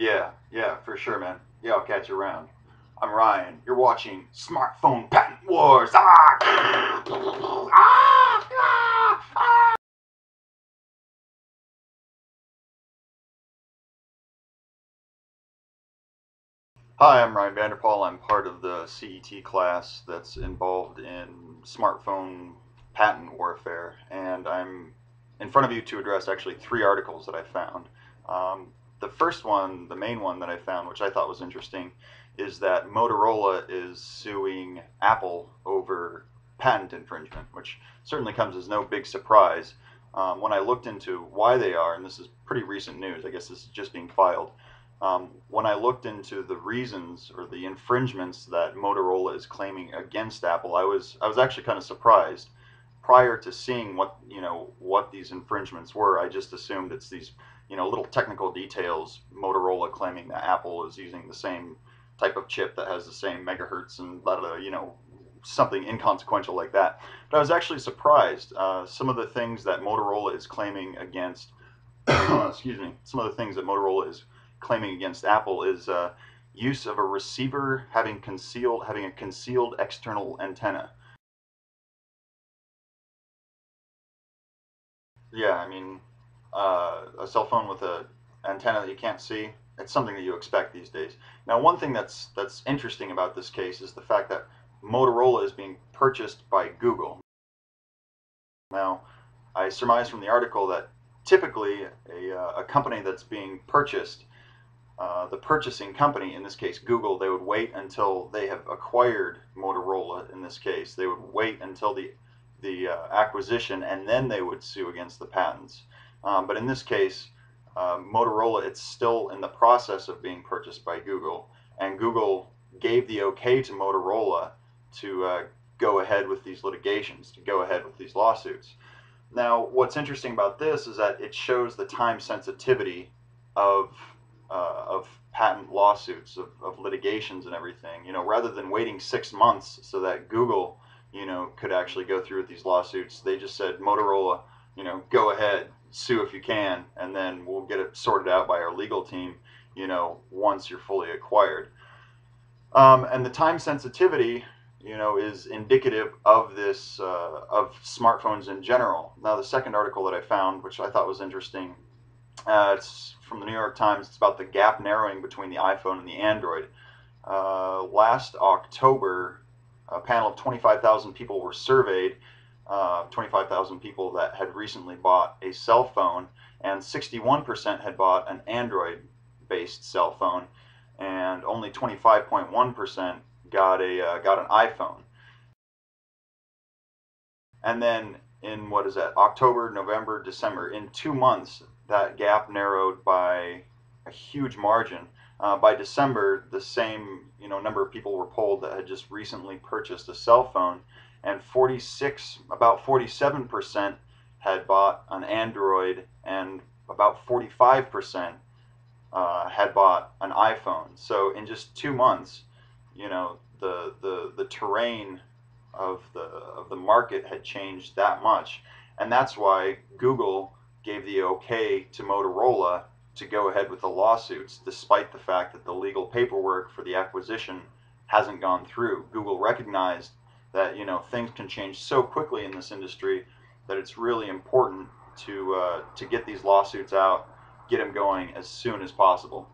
Yeah, for sure, man. Yeah, I'll catch you around. I'm Ryan. You're watching Smartphone Patent Wars. Ah! Ah! Ah! Ah! Hi, I'm Ryan Vanderpol. I'm part of the CET class that's involved in smartphone patent warfare, and I'm in front of you to address actually three articles that I found. The first one, the main one that I found, which I thought was interesting, is that Motorola is suing Apple over patent infringement, which certainly comes as no big surprise. When I looked into why they are, and this is pretty recent news, I guess this is just being filed. When I looked into the reasons or the infringements that Motorola is claiming against Apple, I was actually kind of surprised. Prior to seeing what these infringements were, I just assumed it's these little technical details. Motorola claiming that Apple is using the same type of chip that has the same megahertz and blah, blah, something inconsequential like that. But I was actually surprised. Some of the things that Motorola is claiming against, excuse me, some of the things that Motorola is claiming against Apple is use of a receiver having a concealed external antenna. Yeah, I mean, a cell phone with a antenna that you can't see. It's something that you expect these days. Now, one thing that's interesting about this case is the fact that Motorola is being purchased by Google. Now, I surmise from the article that typically a company that's being purchased, the purchasing company, in this case Google, they would wait until they have acquired Motorola. In this case, they would wait until the acquisition, and then they would sue against the patents. But in this case, Motorola, it's still in the process of being purchased by Google, and Google gave the okay to Motorola to go ahead with these litigations, to go ahead with these lawsuits. Now, what's interesting about this is that it shows the time sensitivity of patent lawsuits, of litigations and everything. Rather than waiting 6 months so that Google, could actually go through with these lawsuits, they just said, Motorola, go ahead, sue if you can, and then we'll get it sorted out by our legal team, once you're fully acquired. And the time sensitivity, is indicative of this, of smartphones in general. Now, the second article that I found, which I thought was interesting, it's from the New York Times. It's about the gap narrowing between the iPhone and the Android. Last October, a panel of 25,000 people were surveyed, 25,000 people that had recently bought a cell phone, and 61% had bought an Android-based cell phone, and only 25.1% got an iPhone. And then in, what is that, October, November, December, in 2 months, that gap narrowed by a huge margin. By December, the same number of people were polled that had just recently purchased a cell phone, and about 47% had bought an Android, and about 45% had bought an iPhone. So in just 2 months, the terrain of the market had changed that much, and that's why Google gave the okay to Motorola to go ahead with the lawsuits, despite the fact that the legal paperwork for the acquisition hasn't gone through. Google recognized that things can change so quickly in this industry that it's really important to get these lawsuits out, get them going as soon as possible.